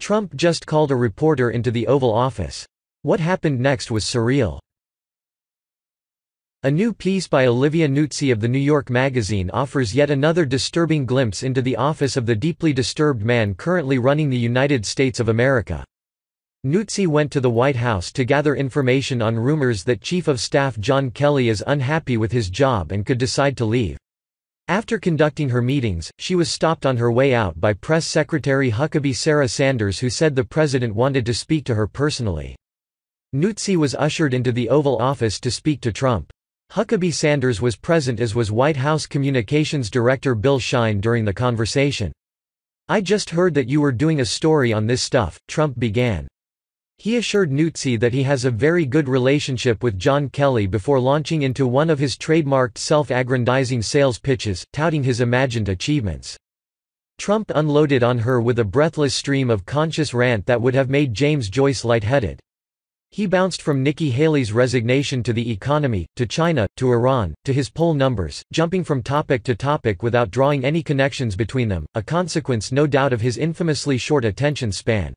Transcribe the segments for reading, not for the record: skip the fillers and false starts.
Trump just called a reporter into the Oval Office. What happened next was surreal. A new piece by Olivia Nuzzi of the New York Magazine offers yet another disturbing glimpse into the office of the deeply disturbed man currently running the United States of America. Nuzzi went to the White House to gather information on rumors that Chief of Staff John Kelly is unhappy with his job and could decide to leave. After conducting her meetings, she was stopped on her way out by Press Secretary Huckabee Sanders, who said the president wanted to speak to her personally. Nuzzi was ushered into the Oval Office to speak to Trump. Huckabee Sanders was present, as was White House Communications Director Bill Shine during the conversation. "I just heard that you were doing a story on this stuff," Trump began. He assured Nuzzi that he has a very good relationship with John Kelly before launching into one of his trademarked self-aggrandizing sales pitches, touting his imagined achievements. Trump unloaded on her with a breathless stream of conscious rant that would have made James Joyce lightheaded. He bounced from Nikki Haley's resignation to the economy, to China, to Iran, to his poll numbers, jumping from topic to topic without drawing any connections between them, a consequence no doubt of his infamously short attention span.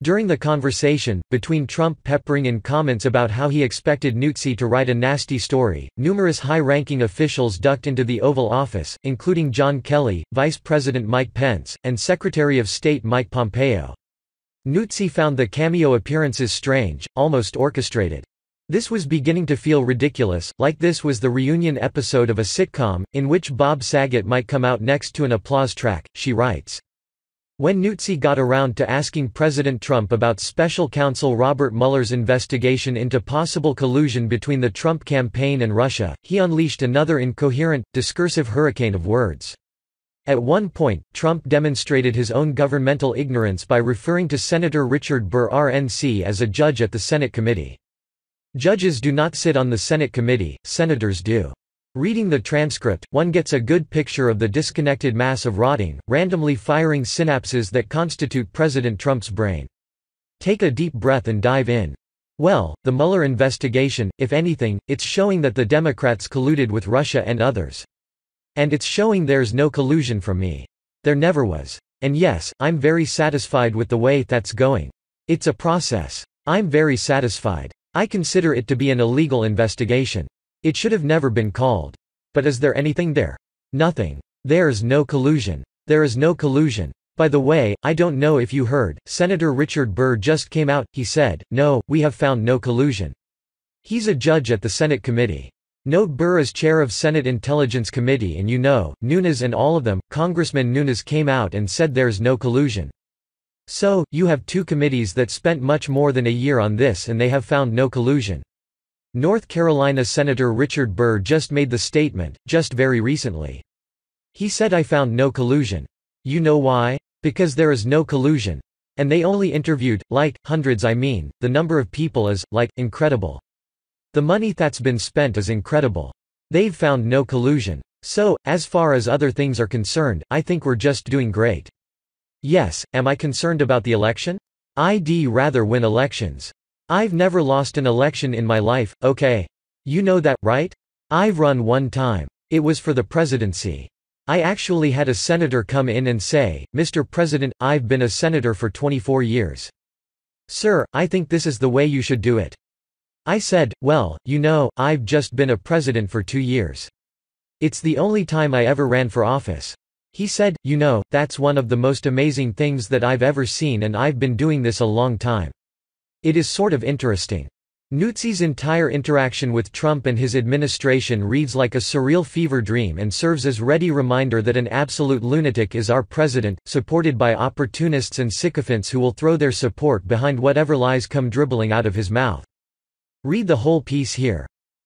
During the conversation, between Trump peppering in comments about how he expected Nuzzi to write a nasty story, numerous high-ranking officials ducked into the Oval Office, including John Kelly, Vice President Mike Pence, and Secretary of State Mike Pompeo. Nuzzi found the cameo appearances strange, almost orchestrated. This was beginning to feel ridiculous, like this was the reunion episode of a sitcom, in which Bob Saget might come out next to an applause track, she writes. When Nuzzi got around to asking President Trump about special counsel Robert Mueller's investigation into possible collusion between the Trump campaign and Russia, he unleashed another incoherent, discursive hurricane of words. At one point, Trump demonstrated his own governmental ignorance by referring to Senator Richard Burr RNC as a judge at the Senate committee. Judges do not sit on the Senate committee, senators do. Reading the transcript, one gets a good picture of the disconnected mass of rotting, randomly firing synapses that constitute President Trump's brain. Take a deep breath and dive in. Well, the Mueller investigation, if anything, it's showing that the Democrats colluded with Russia and others. And it's showing there's no collusion from me. There never was. And yes, I'm very satisfied with the way that's going. It's a process. I'm very satisfied. I consider it to be an illegal investigation. It should have never been called. But is there anything there? Nothing. There's no collusion. There is no collusion. By the way, I don't know if you heard, Senator Richard Burr just came out, he said, "No, we have found no collusion." He's a judge at the Senate committee. Note Burr is chair of Senate Intelligence Committee, and Nunes and all of them, Congressman Nunes came out and said there's no collusion. So, you have two committees that spent much more than a year on this and they have found no collusion. North Carolina Senator Richard Burr just made the statement, just very recently. He said I found no collusion. You know why? Because there is no collusion. And they only interviewed, hundreds the number of people is, incredible. The money that's been spent is incredible. They've found no collusion. So, as far as other things are concerned, I think we're just doing great. Yes, am I concerned about the election? I'd rather win elections. I've never lost an election in my life, okay? You know that, right? I've run one time. It was for the presidency. I actually had a senator come in and say, "Mr. President, I've been a senator for 24 years. Sir, I think this is the way you should do it." I said, "Well, I've just been a president for 2 years. It's the only time I ever ran for office." He said, "That's one of the most amazing things that I've ever seen, and I've been doing this a long time." It is sort of interesting. Nuzzi's entire interaction with Trump and his administration reads like a surreal fever dream and serves as ready reminder that an absolute lunatic is our president, supported by opportunists and sycophants who will throw their support behind whatever lies come dribbling out of his mouth. Read the whole piece here.